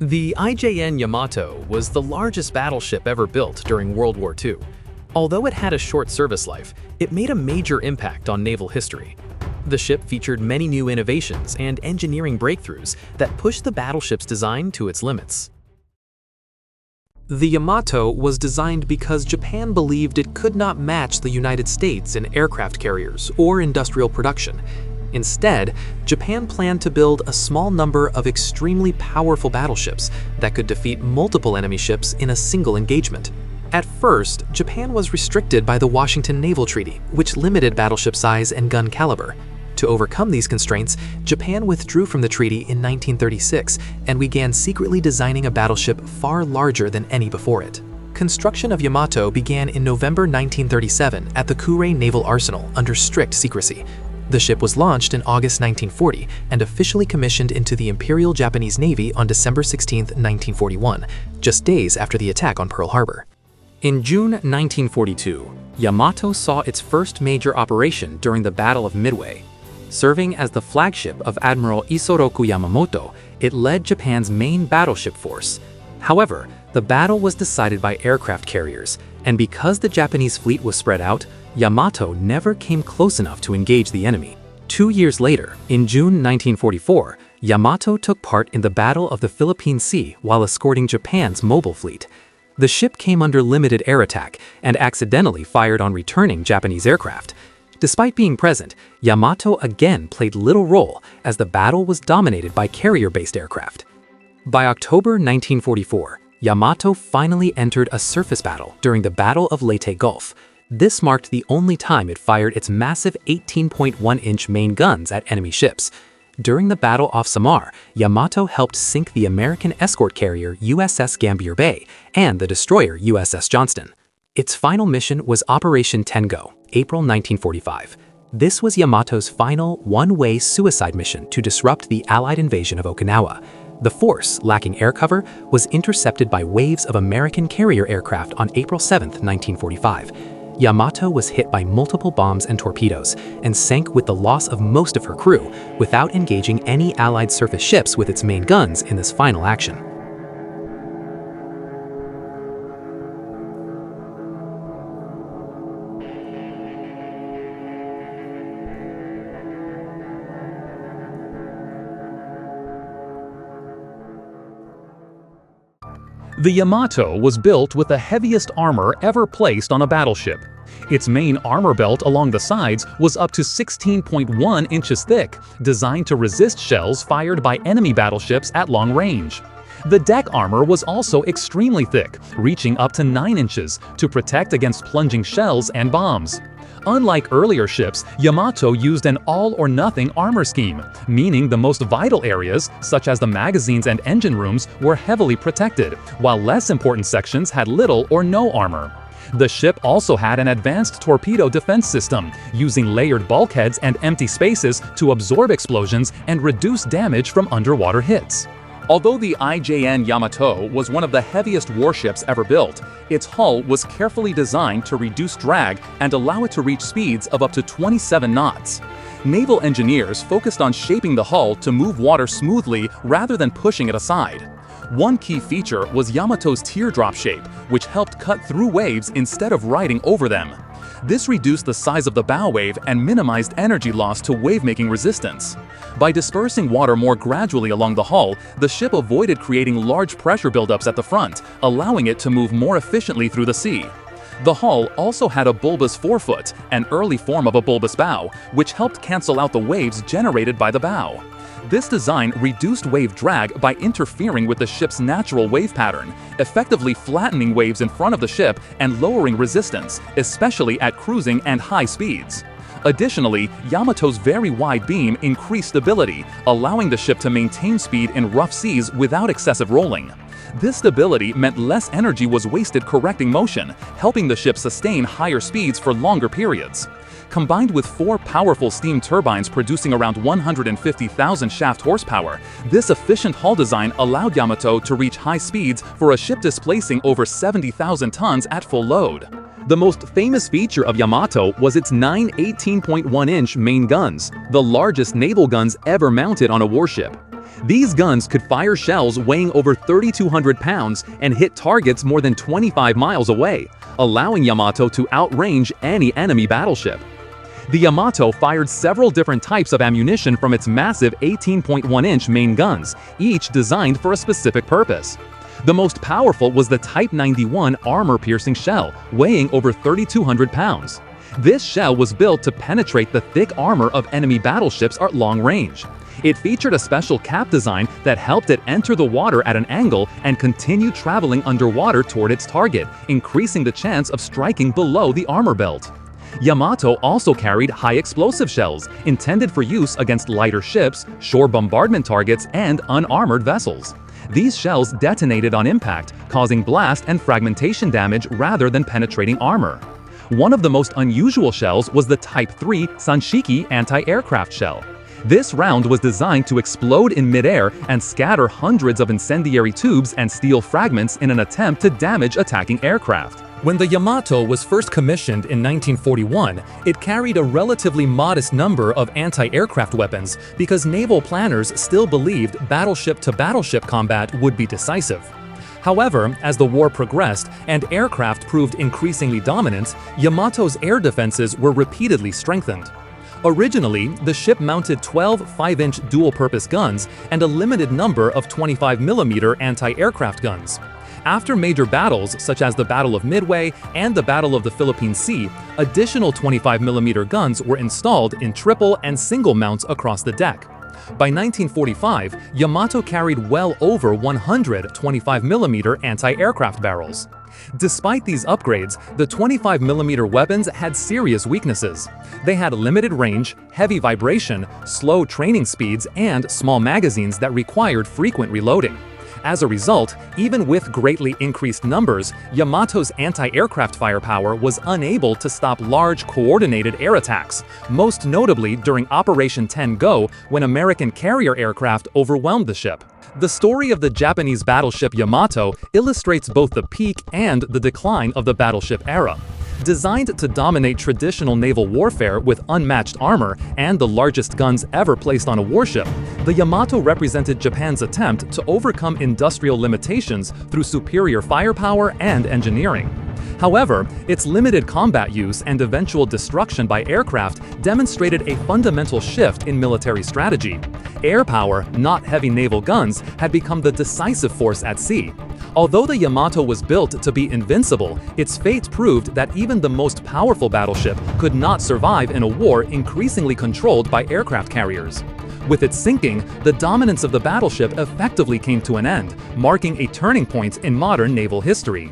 The Ijn Yamato was the largest battleship ever built during World War II. Although it had a short service life, it made a major impact on naval history. The ship featured many new innovations and engineering breakthroughs that pushed the battleship's design to its limits. The Yamato was designed because Japan believed it could not match the United States in aircraft carriers or industrial production. Instead, Japan planned to build a small number of extremely powerful battleships that could defeat multiple enemy ships in a single engagement. At first, Japan was restricted by the Washington Naval Treaty, which limited battleship size and gun caliber. To overcome these constraints, Japan withdrew from the treaty in 1936 and began secretly designing a battleship far larger than any before it. Construction of Yamato began in November 1937 at the Kure Naval Arsenal under strict secrecy. The ship was launched in August 1940 and officially commissioned into the Imperial Japanese Navy on December 16, 1941, just days after the attack on Pearl Harbor. In June 1942, Yamato saw its first major operation during the Battle of Midway. Serving as the flagship of Admiral Isoroku Yamamoto, it led Japan's main battleship force. However, the battle was decided by aircraft carriers, and because the Japanese fleet was spread out, Yamato never came close enough to engage the enemy. 2 years later, in June 1944, Yamato took part in the Battle of the Philippine Sea while escorting Japan's mobile fleet. The ship came under limited air attack and accidentally fired on returning Japanese aircraft. Despite being present, Yamato again played little role as the battle was dominated by carrier-based aircraft. By October 1944, Yamato finally entered a surface battle during the Battle of Leyte Gulf. This marked the only time it fired its massive 18.1-inch main guns at enemy ships. During the battle off Samar, Yamato helped sink the American escort carrier USS Gambier Bay and the destroyer USS Johnston. Its final mission was Operation Tengo, April 1945. This was Yamato's final one-way suicide mission to disrupt the Allied invasion of Okinawa. The force, lacking air cover, was intercepted by waves of American carrier aircraft on April 7, 1945. Yamato was hit by multiple bombs and torpedoes and sank with the loss of most of her crew without engaging any Allied surface ships with its main guns in this final action. The Yamato was built with the heaviest armor ever placed on a battleship. Its main armor belt along the sides was up to 16.1 inches thick, designed to resist shells fired by enemy battleships at long range. The deck armor was also extremely thick, reaching up to 9 inches, to protect against plunging shells and bombs. Unlike earlier ships, Yamato used an all-or-nothing armor scheme, meaning the most vital areas, such as the magazines and engine rooms, were heavily protected, while less important sections had little or no armor. The ship also had an advanced torpedo defense system, using layered bulkheads and empty spaces to absorb explosions and reduce damage from underwater hits. Although the Ijn Yamato was one of the heaviest warships ever built, its hull was carefully designed to reduce drag and allow it to reach speeds of up to 27 knots. Naval engineers focused on shaping the hull to move water smoothly rather than pushing it aside. One key feature was Yamato's teardrop shape, which helped cut through waves instead of riding over them. This reduced the size of the bow wave and minimized energy loss to wave-making resistance. By dispersing water more gradually along the hull, the ship avoided creating large pressure buildups at the front, allowing it to move more efficiently through the sea. The hull also had a bulbous forefoot, an early form of a bulbous bow, which helped cancel out the waves generated by the bow. This design reduced wave drag by interfering with the ship's natural wave pattern, effectively flattening waves in front of the ship and lowering resistance, especially at cruising and high speeds. Additionally, Yamato's very wide beam increased stability, allowing the ship to maintain speed in rough seas without excessive rolling. This stability meant less energy was wasted correcting motion, helping the ship sustain higher speeds for longer periods. Combined with 4 powerful steam turbines producing around 150,000 shaft horsepower, this efficient hull design allowed Yamato to reach high speeds for a ship displacing over 70,000 tons at full load. The most famous feature of Yamato was its 9 18.1-inch main guns, the largest naval guns ever mounted on a warship. These guns could fire shells weighing over 3,200 pounds and hit targets more than 25 miles away, allowing Yamato to outrange any enemy battleship. The Yamato fired several different types of ammunition from its massive 18.1-inch main guns, each designed for a specific purpose. The most powerful was the Type 91 armor-piercing shell, weighing over 3,200 pounds. This shell was built to penetrate the thick armor of enemy battleships at long range. It featured a special cap design that helped it enter the water at an angle and continue traveling underwater toward its target, increasing the chance of striking below the armor belt. Yamato also carried high explosive shells, intended for use against lighter ships, shore bombardment targets, and unarmored vessels. These shells detonated on impact, causing blast and fragmentation damage rather than penetrating armor. One of the most unusual shells was the Type 3 Sanshiki anti-aircraft shell. This round was designed to explode in midair and scatter hundreds of incendiary tubes and steel fragments in an attempt to damage attacking aircraft. When the Yamato was first commissioned in 1941, it carried a relatively modest number of anti-aircraft weapons because naval planners still believed battleship-to-battleship combat would be decisive. However, as the war progressed and aircraft proved increasingly dominant, Yamato's air defenses were repeatedly strengthened. Originally, the ship mounted 12 5-inch dual-purpose guns and a limited number of 25mm anti-aircraft guns. After major battles such as the Battle of Midway and the Battle of the Philippine Sea, additional 25mm guns were installed in triple and single mounts across the deck. By 1945, Yamato carried well over 100 25mm anti-aircraft barrels. Despite these upgrades, the 25mm weapons had serious weaknesses. They had limited range, heavy vibration, slow training speeds, and small magazines that required frequent reloading. As a result, even with greatly increased numbers, Yamato's anti-aircraft firepower was unable to stop large coordinated air attacks, most notably during Operation 10 Go when American carrier aircraft overwhelmed the ship. The story of the Japanese battleship Yamato illustrates both the peak and the decline of the battleship era. Designed to dominate traditional naval warfare with unmatched armor and the largest guns ever placed on a warship, the Yamato represented Japan's attempt to overcome industrial limitations through superior firepower and engineering. However, its limited combat use and eventual destruction by aircraft demonstrated a fundamental shift in military strategy. Air power, not heavy naval guns, had become the decisive force at sea. Although the Yamato was built to be invincible, its fate proved that even the most powerful battleship could not survive in a war increasingly controlled by aircraft carriers. With its sinking, the dominance of the battleship effectively came to an end, marking a turning point in modern naval history.